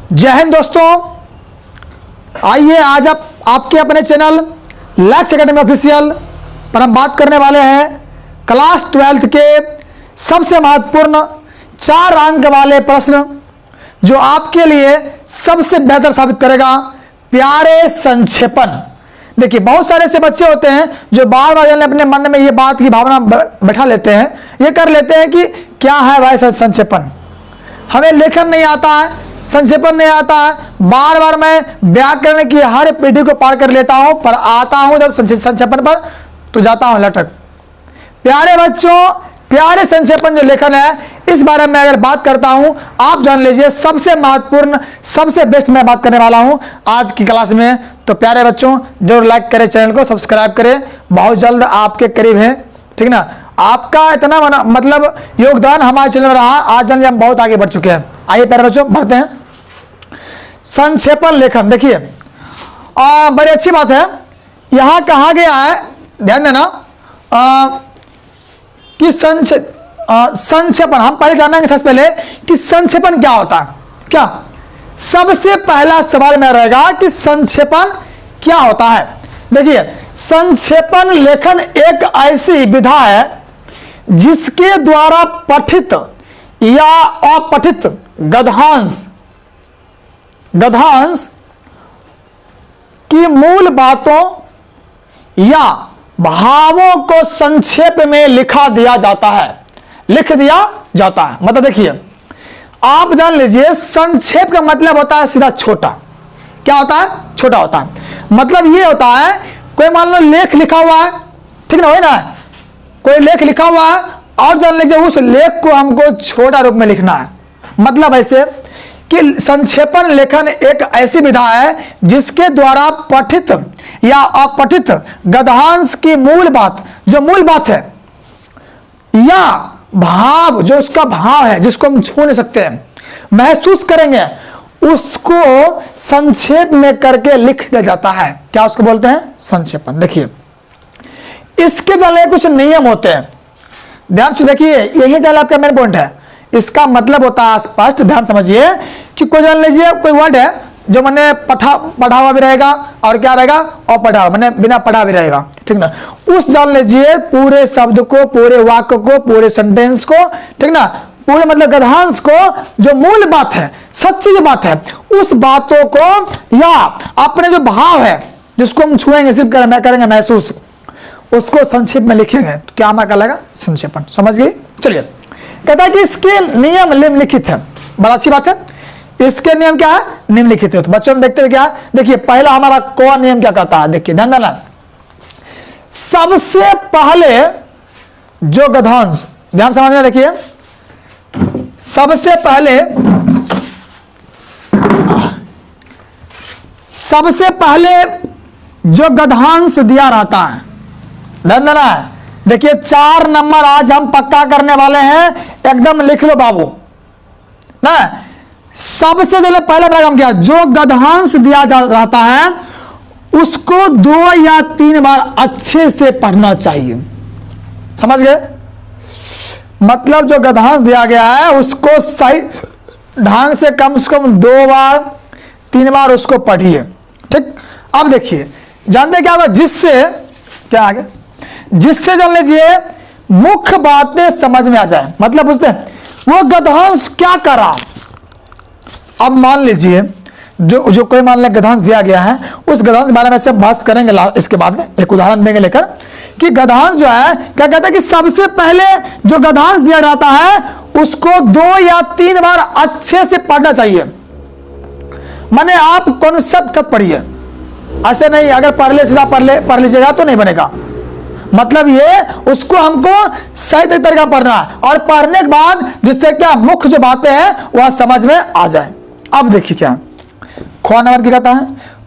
जय हिंद दोस्तों, आइए आज आपके अपने चैनल लैक्स एकेडमी ऑफिशियल पर हम बात करने वाले हैं क्लास 12th के सबसे महत्वपूर्ण 4 अंक वाले प्रश्न जो आपके लिए सबसे बेहतर साबित करेगा प्यारे संक्षेपण। देखिए, बहुत सारे ऐसे बच्चे होते हैं जो बार बार अपने मन में ये बात की भावना बैठा लेते हैं, ये कर लेते हैं कि क्या है भाई संक्षेपण, हमें लेखन नहीं आता है, संक्षेपण नहीं आता है। बार बार मैं व्याकरण की हर पीढ़ी को पार कर लेता हूं, पर आता हूं जब संक्षेपण पर तो जाता हूं लटक। प्यारे बच्चों, प्यारे संक्षेपण जो लेखन है इस बारे में अगर बात करता हूं, आप जान लीजिए सबसे महत्वपूर्ण सबसे बेस्ट मैं बात करने वाला हूं आज की क्लास में। तो प्यारे बच्चों जरूर लाइक करें, चैनल को सब्सक्राइब करें, बहुत जल्द आपके करीब है, ठीक ना। आपका इतना मतलब योगदान हमारे चैनल में रहा, आज जान हम बहुत आगे बढ़ चुके हैं। आइए प्यारे बच्चों बढ़ते हैं। संक्षेपण लेखन देखिए बड़ी अच्छी बात है। यहां कहा गया है, ध्यान देना कि संक्षेपण हम पहले जानेंगे सबसे पहले कि संक्षेपण क्या होता है। क्या सबसे पहला सवाल में रहेगा कि संक्षेपण क्या होता है। देखिए, संक्षेपण लेखन एक ऐसी विधा है जिसके द्वारा पठित या अपठित गद्यांश की मूल बातों या भावों को संक्षेप में लिख दिया जाता है। मतलब देखिए, आप जान लीजिए संक्षेप का मतलब होता है सीधा छोटा। क्या होता है? छोटा होता है। मतलब ये होता है कोई मान लो लेख लिखा हुआ है, ठीक ना, वही ना, कोई लेख लिखा हुआ है और जान लीजिए उस लेख को हमको छोटा रूप में लिखना है। मतलब ऐसे कि संक्षेपण लेखन एक ऐसी विधा है जिसके द्वारा पठित या अपठित गद्यांश की मूल बात, जो मूल बात है, या भाव, जो उसका भाव है जिसको हम छू नहीं सकते हैं, महसूस करेंगे, उसको संक्षेप में करके लिख दिया जाता है। क्या उसको बोलते हैं? संक्षेपण। देखिए, इसके जाने कुछ नियम होते हैं, ध्यान से देखिए, यही जाने आपका मेन पॉइंट है। इसका मतलब होता है स्पष्ट, ध्यान समझिए कि कोई जान लीजिए कोई वर्ड है जो मैंने पढ़ा हुआ भी रहेगा और क्या रहेगा, और पढ़ा हुआ, मैंने बिना पढ़ा भी रहेगा, ठीक ना। उस जान लीजिए पूरे शब्द को, पूरे वाक्य को, पूरे सेंटेंस को, ठीक ना, पूरे मतलब गद्यांश को, जो मूल बात है, सच्ची जो बात है, उस बातों को या अपने जो भाव है जिसको हम छुएंगे, सिर्फ करेंगे महसूस, उसको संक्षेप में लिखेंगे तो क्या हमारा कहलाएगा? संक्षेपण। समझ गए? चलिए, कहता है कि इसके नियम निम्नलिखित है। बड़ा अच्छी बात है। इसके नियम क्या है? निम्नलिखित है। तो बच्चों हम देखते हैं क्या। देखिए, पहला हमारा कौन नियम क्या कहता है। देखिए ध्यान देना, सबसे पहले जो गद्यांश, ध्यान समझना, देखिए सबसे पहले जो गद्यांश दिया रहता है, ध्यान देना है। देखिए 4 नंबर आज हम पक्का करने वाले हैं, एकदम लिख लो बाबू ना। सबसे पहले हम क्या, जो गद्यांश दिया रहता है उसको 2 या 3 बार अच्छे से पढ़ना चाहिए। समझ गए? मतलब जो गद्यांश दिया गया है उसको सही ढंग से कम 2 बार 3 बार उसको पढ़िए, ठीक। अब देखिए, जानते क्या होगा, जिससे क्या आगे, जिससे जान लीजिए मुख्य बातें समझ में आ जाए। मतलब बुझते हैं वो गद्यांश क्या कर रहा। अब मान लीजिए जो कोई मान ले गद्यांश दिया गया है, उस गद्यांश के बारे में से बात करेंगे इसके बाद, एक उदाहरण देंगे लेकर कि गद्यांश जो है क्या कहता है कि सबसे पहले जो गद्यांश दिया जाता है उसको 2 या 3 बार अच्छे से पढ़ना चाहिए। माने आप कॉन्सेप्ट तक पढ़िए, ऐसे नहीं अगर सीधा पढ़ लीजिएगा तो नहीं बनेगा। मतलब ये उसको हमको सही तरीके का पढ़ना है और पढ़ने के बाद जिससे क्या मुख्य जो बातें हैं वह समझ में आ जाए। अब देखिए क्या ख नंबर की कहता है,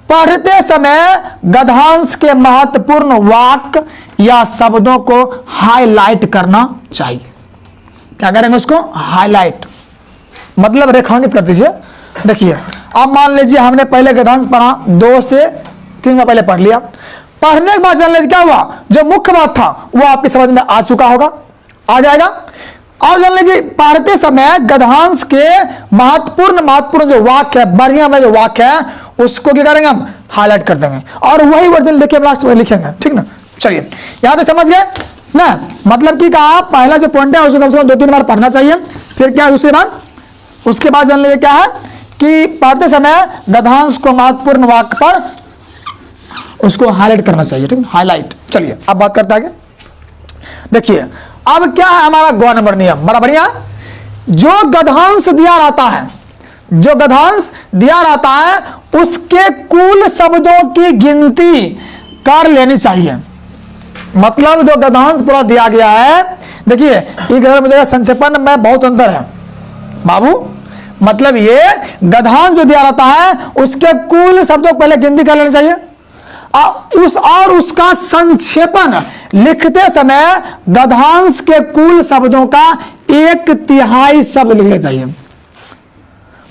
पढ़ते समय गद्यांश के महत्वपूर्ण वाक्य या शब्दों को हाईलाइट करना चाहिए। क्या करेंगे? उसको हाईलाइट, मतलब रेखांकित कर दीजिए। देखिए, अब मान लीजिए हमने पहले गद्यांश पढ़ा, 2 से 3 बार पहले पढ़ लिया, पढ़ने के बाद जान लीजिए क्या हुआ, जो मुख्य बात था वो आपकी समझ में आ चुका होगा, आ जाएगा। और जान लीजिए पढ़ते समय गद्यांश के महत्वपूर्ण जो वाक्य है, बढ़िया में जो वाक्य है, उसको क्या करेंगे हम हाईलाइट कर देंगे और वही वर्जन देखिए हम लास्ट में लिखेंगे। ठीक ना, चलिए यहां तक समझ गए ना। मतलब कि कहा पहला जो पॉइंट है उसको कम से कम 2-3 बार पढ़ना चाहिए। फिर क्या दूसरी बार, उसके बाद जान लीजिए क्या है कि पढ़ते समय गद्यांश को महत्वपूर्ण वाक्य पर उसको हाईलाइट करना चाहिए। ठीक है, हाईलाइट। चलिए अब बात करते हैं। देखिए अब क्या है हमारा ग नंबर नियम, बड़ा बढ़िया। जो गद्यांश दिया रहता है, जो गद्यांश दिया रहता है उसके कुल शब्दों की गिनती कर लेनी चाहिए। मतलब जो गद्यांश पूरा दिया गया है, देखिए एक मुझे संक्षेपण में बहुत अंतर है बाबू। मतलब ये गद्यांश जो दिया रहता है उसके कुल शब्दों को पहले गिनती कर लेनी चाहिए और उसका संक्षेपण लिखते समय गद्यांश के कुल शब्दों का 1/3 शब्द लिखना चाहिए।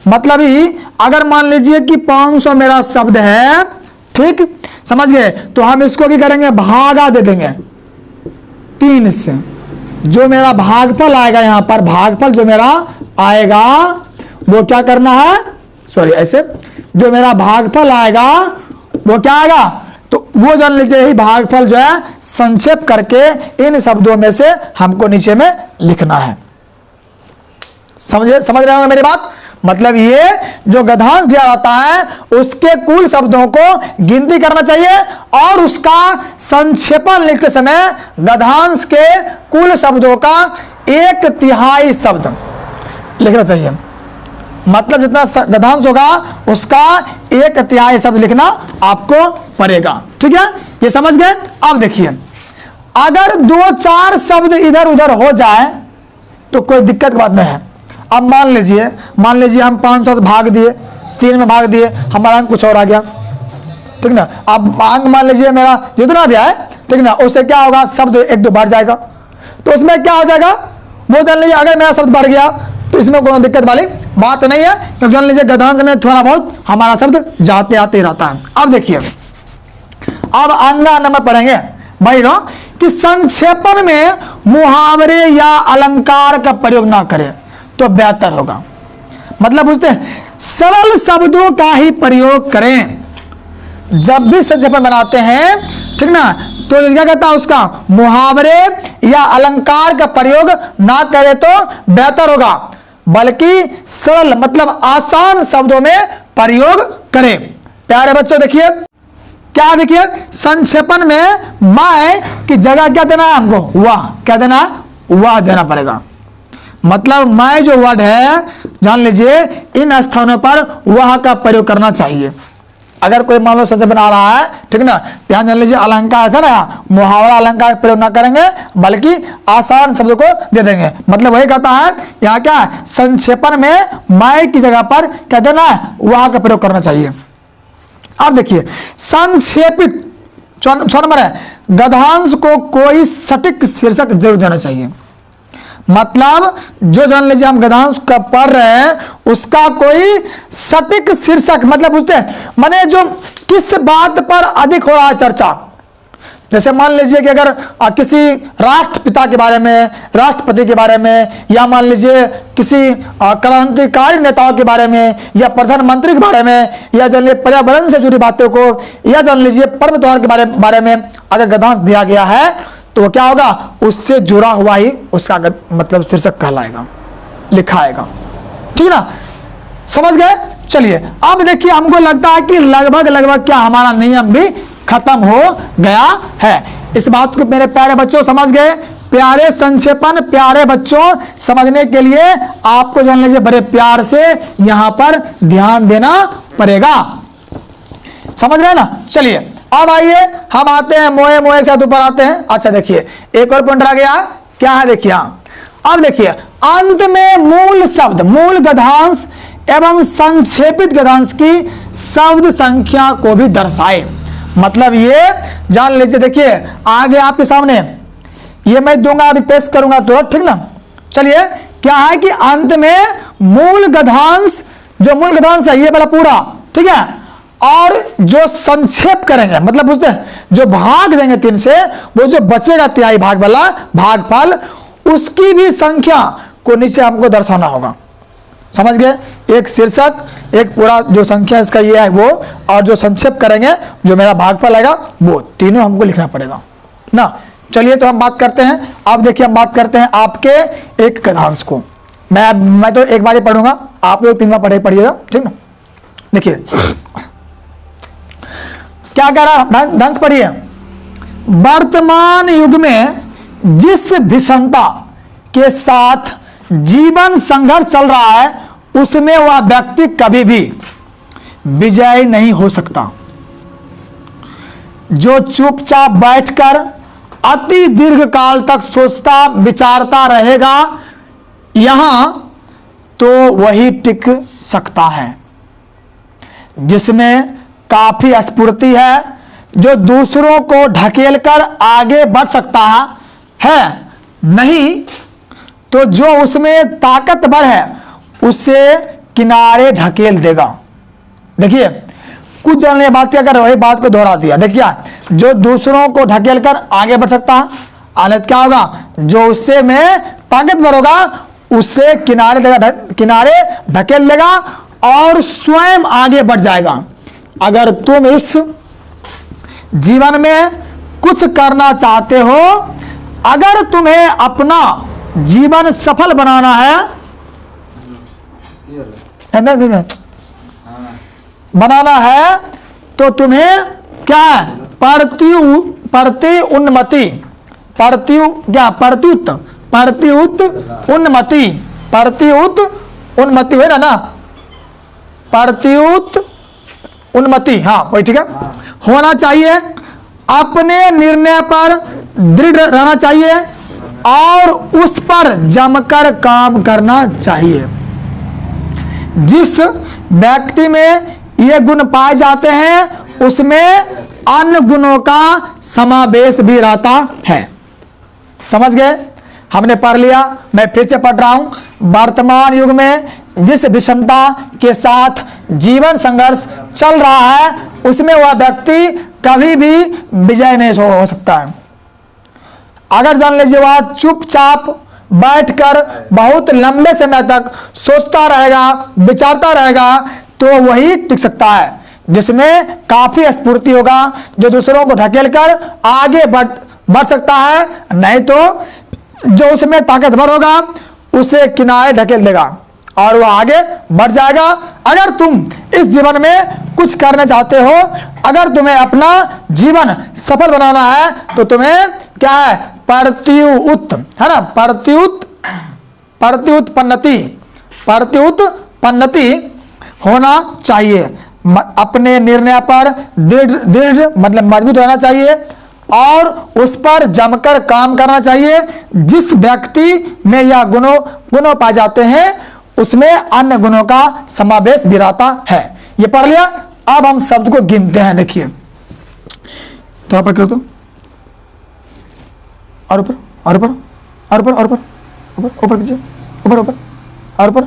मतलब ही अगर मान लीजिए कि 500 मेरा शब्द है, ठीक समझ गए, तो हम इसको क्या करेंगे, भागा दे देंगे 3 से। जो मेरा भागफल आएगा, यहां पर भागफल जो मेरा आएगा वो क्या करना है, सॉरी ऐसे, जो मेरा भागफल आएगा वो क्या आएगा, तो वो जान लीजिए ही भागफल जो है संक्षेप करके इन शब्दों में से हमको नीचे में लिखना है। समझ रहे होंगे मेरी बात। मतलब ये जो गद्यांश दिया जाता है उसके कुल शब्दों को गिनती करना चाहिए और उसका संक्षेपण लिखते समय गद्यांश के कुल शब्दों का 1/3 शब्द लिखना चाहिए। मतलब जितना गद्यांश होगा उसका 1/3 शब्द लिखना आपको पड़ेगा। ठीक है, ये समझ गए। अब देखिए अगर 2-4 शब्द इधर उधर हो जाए तो कोई दिक्कत की बात नहीं है। अब मान लीजिए हम 500 से भाग दिए, 3 में भाग दिए, हमारा अंक कुछ और आ गया। ठीक ना, अब अंक मान लीजिए मेरा जितना भी है, ठीक ना, उससे क्या होगा, शब्द 1-2 बढ़ जाएगा। तो उसमें क्या हो जाएगा, वो जान लीजिए अगर मेरा शब्द बढ़ गया तो इसमें कोई दिक्कत वाली बात नहीं है, क्योंकि जान लीजिए गद्यांश में थोड़ा बहुत हमारा शब्द जाते आते रहता है। अब देखिए अब अगला नंबर पढ़ेंगे भाई नो कि संक्षेपण में मुहावरे या अलंकार का प्रयोग ना करें तो बेहतर होगा। मतलब बुझते हैं, सरल शब्दों का ही प्रयोग करें जब भी संक्षेपण बनाते हैं। ठीक ना, तो क्या कहता है उसका, मुहावरे या अलंकार का प्रयोग ना करें तो बेहतर होगा, बल्कि सरल मतलब आसान शब्दों में प्रयोग करें। प्यारे बच्चों देखिए क्या, देखिए संक्षेपण में मैं की जगह क्या देना है हमको, वाह क्या देना है, वाह देना पड़ेगा। मतलब मैं जो वर्ड है जान लीजिए इन स्थानों पर वह का प्रयोग करना चाहिए। अगर कोई मान लो संक्षेपण आ रहा है, ठीक ना, ध्यान जान लीजिए अलंकार था ना, मुहावरा अलंकार प्रयोग ना करेंगे बल्कि आसान शब्द को दे देंगे। मतलब वही कहता है यहाँ क्या है, संक्षेपण में मैं की जगह पर क्या देना है, वह का प्रयोग करना चाहिए। अब देखिए संक्षेपित 6 नंबर है, गद्यांश को कोई सटीक शीर्षक जरूर देना चाहिए। मतलब जो जान लीजिए हम गद्यांश का पढ़ रहे हैं उसका कोई सटीक शीर्षक, मतलब बुझते हैं माने जो किस बात पर अधिक हो रहा है चर्चा। जैसे मान लीजिए कि अगर किसी राष्ट्रपिता के बारे में, राष्ट्रपति के बारे में, या मान लीजिए किसी क्रांतिकारी नेताओं के बारे में, या प्रधानमंत्री के बारे में, या जान लीजिए पर्यावरण से जुड़ी बातों को, या जान लीजिए पर्व त्योहार के बारे में अगर गद्यांश दिया गया है तो वो क्या होगा, उससे जुड़ा हुआ ही उसका मतलब शीर्षक कहलाएगा, लिखाएगा। ठीक ना, समझ गए। चलिए अब देखिए हमको लगता है कि लगभग क्या हमारा नियम भी खत्म हो गया है। इस बात को मेरे प्यारे बच्चों समझ गए। प्यारे संक्षेपण प्यारे बच्चों समझने के लिए आपको जान लीजिए बड़े प्यार से यहां पर ध्यान देना पड़ेगा। समझ रहे हैं ना। चलिए अब आइए हम आते हैं मोए के साथ ऊपर आते हैं। अच्छा देखिए एक और पॉइंट आ गया, क्या है देखिए, अब देखिए अंत में मूल शब्द, मूल गद्यांश एवं संक्षेपित गद्यांश की शब्द संख्या को भी दर्शाए। मतलब ये जान लीजिए, देखिए आगे आपके सामने ये मैं दूंगा, अभी पेश करूंगा तो ठीक ना। चलिए क्या है कि अंत में मूल गद्यांश, जो मूल गद्यांश है ये वाला पूरा, ठीक है, और जो संक्षेप करेंगे मतलब बुझते हैं जो भाग देंगे 3 से, वो जो बचेगा 3 भाग वाला भागफल, उसकी भी संख्या को नीचे हमको दर्शाना होगा। समझ गए? एक शीर्षक, एक पूरा जो संख्या इसका ये है वो, और जो संक्षेप करेंगे जो मेरा भागफल आएगा वो, तीनों हमको लिखना पड़ेगा ना। चलिए तो हम बात करते हैं। अब देखिए हम बात करते हैं आपके एक गद्यांश को। मैं तो एक बार ही पढ़ूंगा, आप लोग 3 बार पढ़िएगा, ठीक ना। देखिए क्या कह रहा, ध्यान से पढ़िए। वर्तमान युग में जिस भीषणता के साथ जीवन संघर्ष चल रहा है उसमें वह व्यक्ति कभी भी विजयी नहीं हो सकता। जो चुपचाप बैठकर अति दीर्घ काल तक सोचता विचारता रहेगा यहां, तो वही टिक सकता है। जिसमें काफी स्फूर्ति है, जो दूसरों को ढकेलकर आगे बढ़ सकता है, नहीं तो जो उसमें ताकतवर है उसे किनारे ढकेल देगा। देखिए कुछ जन ने बात क्या कर, वही बात को दोहरा दिया। देखिए जो दूसरों को ढकेलकर आगे बढ़ सकता है, आने क्या होगा, जो उससे में ताकतवर होगा उससे किनारे ढकेल देगा और स्वयं आगे बढ़ जाएगा। अगर तुम इस जीवन में कुछ करना चाहते हो, अगर तुम्हें अपना जीवन सफल बनाना है, तो तुम्हें क्या है, उन्नति है ना, प्रत्युत उन्नति, हाँ वही ठीक है, होना चाहिए। अपने निर्णय पर दृढ़ रहना चाहिए और उस पर जमकर काम करना चाहिए। जिस व्यक्ति में ये गुण पाए जाते हैं उसमें अन्य गुणों का समावेश भी रहता है। समझ गए? हमने पढ़ लिया, मैं फिर से पढ़ रहा हूं। वर्तमान युग में जिस विषमता के साथ जीवन संघर्ष चल रहा है उसमें वह व्यक्ति कभी भी विजय नहीं हो सकता है। अगर जान लीजिए वह चुपचाप बैठकर बहुत लंबे समय तक सोचता रहेगा, विचारता रहेगा, तो वही टिक सकता है। जिसमें काफी स्फूर्ति होगा, जो दूसरों को ढकेलकर आगे बढ़ सकता है, नहीं तो जो उसमें ताकतवर होगा उसे किनारे ढकेल देगा और वह आगे बढ़ जाएगा। अगर तुम इस जीवन में कुछ करना चाहते हो, अगर तुम्हें अपना जीवन सफल बनाना है, तो तुम्हें क्या है, प्रत्युत है ना, प्रत्युत्पन्नति होना चाहिए। अपने निर्णय पर दृढ़ मतलब मजबूत रहना चाहिए और उस पर जमकर काम करना चाहिए। जिस व्यक्ति में यह गुणों पाए जाते हैं उसमें अन्य गुणों का समावेश भी रहता है। ये पढ़ लिया। अब हम शब्द को गिनते हैं। देखिए थोड़ा पढ़ लो तो, और ऊपर और ऊपर और ऊपर और ऊपर ऊपर ऊपर कीजिए, ऊपर ऊपर और ऊपर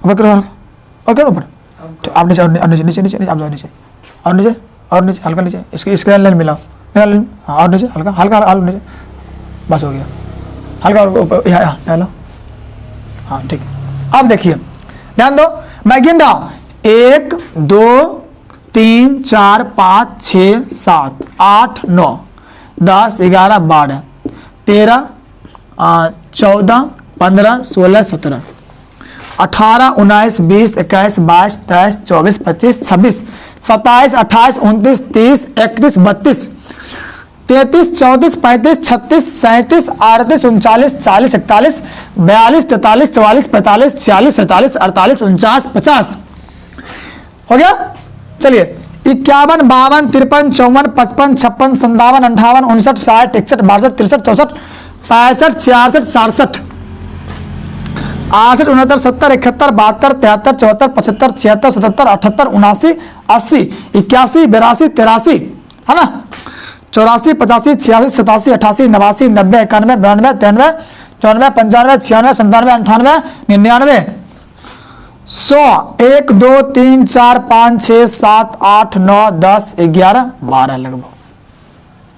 ऊपर करो, हल्का और करो ऊपर, तो आप नीचे और नीचे नीचे नीचे आप जाओ नीचे और नीचे और नीचे हल्का नीचे, इसके लाइन मिलाओ, लाइन हाँ, और नीचे हल्का हल्का हल्का नीचे, बस हो गया, हल्का और ऊपर यहाँ लो, हाँ ठीक है। अब देखिए ध्यान दो, मैं गिन रहा हूँ 1 2 3 4 5 6 7 8 9 10 11 12 13 14 15 16 17 18 19 20 21 22 23 24 25 26 27 28 29 30 31 32 33 34 35 36 37 38 39 40 41 42 43 44 45 46 47 48 49 50 हो गया। चलिए 51 52 53 54 55 56 57 58 59 60 61 62 63 64 65 66 67 68 69 70 71 72 73 74 75 76 77 78 79 80 81 82 83 है ना, 84 85 86 87 88 89 90 91 92 93 94 95 96 97 98 99 100 1 2 3 4 5 6 7 8 9 10 11 12 लगभग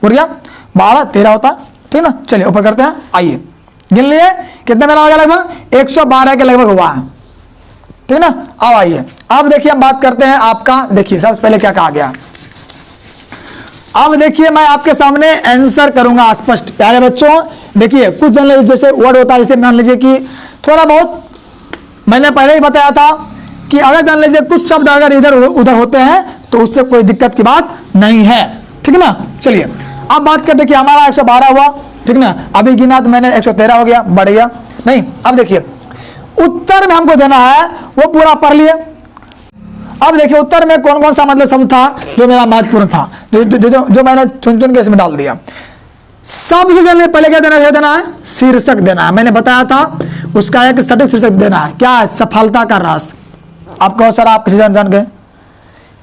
उड़ गया, 12 13 होता है ठीक ना। चलिए ऊपर करते हैं, आइए गिन लिए कितने मेरा हो गया, लगभग 112 के लगभग हुआ है, ठीक ना। अब आइए, अब देखिए हम बात करते हैं आपका, देखिए सबसे पहले क्या कहा गया। अब देखिए मैं आपके सामने आंसर करूंगा स्पष्ट प्यारे बच्चों। देखिए कुछ जैसे वर्ड होता है, जैसे मान लीजिए कि थोड़ा बहुत मैंने पहले ही बताया था कि अगर जान लीजिए कुछ शब्द अगर इधर उधर होते हैं तो उससे कोई दिक्कत की बात नहीं है, ठीक है ना। चलिए अब बात करते कि हमारा 112 हुआ, ठीक ना। अभी गिना तो मैंने 113 हो गया, बढ़ गया नहीं। अब देखिए उत्तर में हमको देना है, वो पूरा पढ़ लिए। अब देखिए उत्तर में कौन कौन सा मतलब शब्द था जो मेरा महत्वपूर्ण था, जो मैंने चुन चुन के इसमें डाल दिया। सबसे जल्दी पहले क्या देना है, शीर्षक देना है। मैंने बताया था उसका एक सटीक शीर्षक देना है, क्या है, सफलता का राज। आप कहो सर आप किसी जान गए,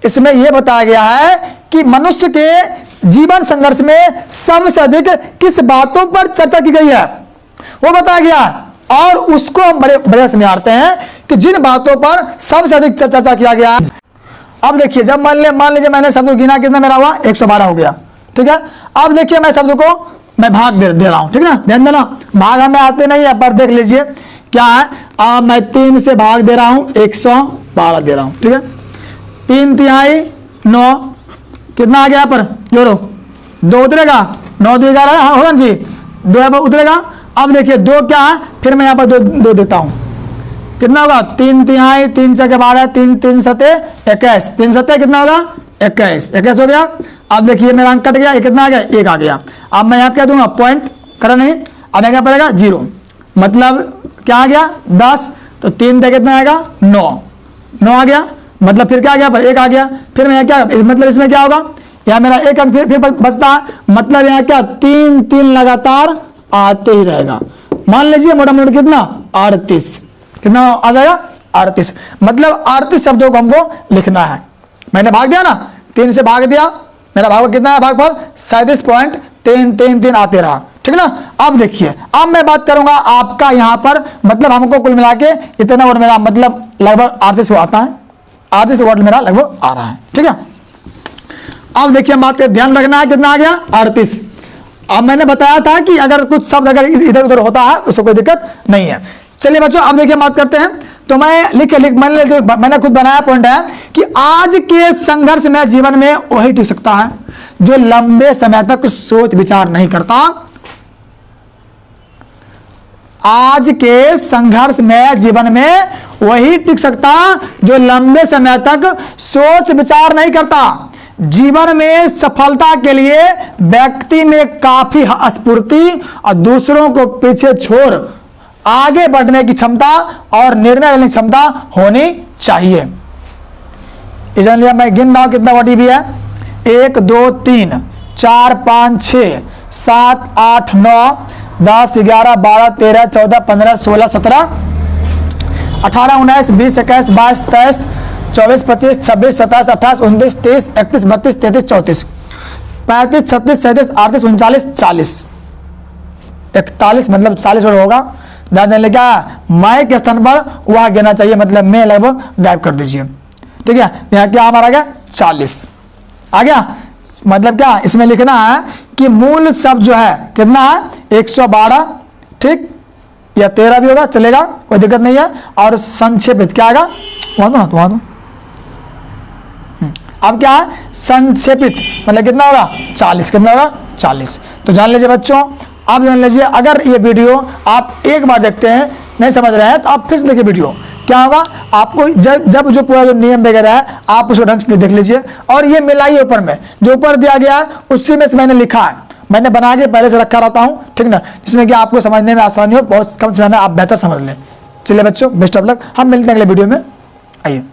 इसमें यह बताया गया है कि मनुष्य के जीवन संघर्ष में सबसे अधिक किस बातों पर चर्चा की गई है, वो बताया गया है। और उसको हम बड़े से निहारते हैं कि जिन बातों पर सबसे अधिक चर्चा किया गया है। अब देखिए जब मान लीजिए मैंने शब्द गिना, कितना मेरा हुआ, 112 हो गया, ठीक है। अब देखिए मैं शब्द को मैं भाग दे रहा हूं, ठीक है ना। ध्यान देना, भाग हमें आते नहीं है, पर देख लीजिए क्या है। अब मैं 3 से भाग दे रहा हूं, 112 दे रहा हूं, ठीक है। 3 तिहाई 9, कितना आ गया पर जोड़ो, 2 उतरेगा, 9 2 11, हाँ होगा जी, 2 यहाँ पर उतरेगा। अब देखिए 2 क्या है, फिर मैं यहाँ पर 2 देता हूं, कितना होगा, 3 तिहाई 3 से 12, 3 3 7 21, 3 7 कितना होगा, 21 हो गया। अब देखिए मेरा अंक कट गया, ये कितना आ गया, 1 आ गया। अब मैं यहाँ क्या दूंगा, पॉइंट करा नहीं, अब क्या पड़ेगा 0, मतलब क्या आ गया 10, तो 3 से कितना आएगा 9 आ गया, मतलब फिर क्या आ गया, पर 1 आ गया। फिर मैं क्या, मतलब इसमें क्या होगा, यहाँ मेरा 1 अंक फिर बचता है, मतलब यहाँ क्या 3 लगातार आते ही रहेगा। मान लीजिए मोटा मोटा कितना 38, कितना आ जाएगा 38, मतलब 38 शब्दों को हमको लिखना है। मैंने भाग दिया ना, 3 से भाग दिया, मेरा भाग कितना है, भागफल 37.333 आते रहा, ठीक ना। अब देखिए अब मैं बात करूंगा आपका यहाँ पर, मतलब हमको कुल मिला के इतना वर्ड मेरा मतलब लगभग 38 आता है, 38 वर्ड मेरा लगभग आ रहा है, ठीक है। अब देखिए बात का ध्यान रखना है, कितना आ गया 38। अब मैंने बताया था कि अगर कुछ शब्द अगर इधर उधर होता है उसको कोई दिक्कत नहीं है। चलिए बच्चों अब देखिए बात करते हैं, तो मैं मैंने खुद बनाया पॉइंट है कि आज के संघर्ष में जीवन में वही टिक सकता है जो लंबे समय तक सोच विचार नहीं करता। आज के संघर्ष में जीवन में वही टिक सकता जो लंबे समय तक सोच विचार नहीं करता। जीवन में सफलता के लिए व्यक्ति में काफी स्फूर्ति और दूसरों को पीछे छोड़ आगे बढ़ने की क्षमता और निर्णय लेने की क्षमता होनी चाहिए। इसलिए मैं गिन रहा हूं कितना वाटी भी है, 1 2 3 4 5 6 7 8 9 10 11 12 13 14 15 16 17 18 19 20 21 22 23 24 25 26 27 28 29 30 31 32 33 34 35 36 37 38 39 40 41, मतलब 40 वर्ड होगा। ध्यान क्या मैं के स्थान पर वह गिना चाहिए, मतलब मैं लगभग गायब कर दीजिए, ठीक है। यहाँ क्या हमारा आ गया 40 आ गया, मतलब क्या इसमें लिखना है कि मूल शब्द जो है कितना है 112, ठीक, या 13 भी होगा चलेगा, कोई दिक्कत नहीं है। और संक्षेपित क्या आएगा, वहां दो अब क्या है संक्षेपित, मतलब कितना होगा 40, कितना होगा 40। तो जान लीजिए बच्चों, आप जान लीजिए अगर ये वीडियो आप एक बार देखते हैं नहीं समझ रहे हैं तो आप फिर से देखिए वीडियो, क्या होगा आपको जब जो पूरा जो नियम वगैरह है आप उसको ढंग से देख लीजिए और ये मिलाइए ऊपर में जो ऊपर दिया गया है उसी में से मैंने लिखा है, मैंने बना के पहले से रखा रहता हूँ, ठीक ना, जिसमें कि आपको समझने में आसानी हो, बहुत कम समय में आप बेहतर समझ लें। चलिए बच्चों बेस्ट ऑफ लक, हम मिलते हैं अगले वीडियो में, आइए।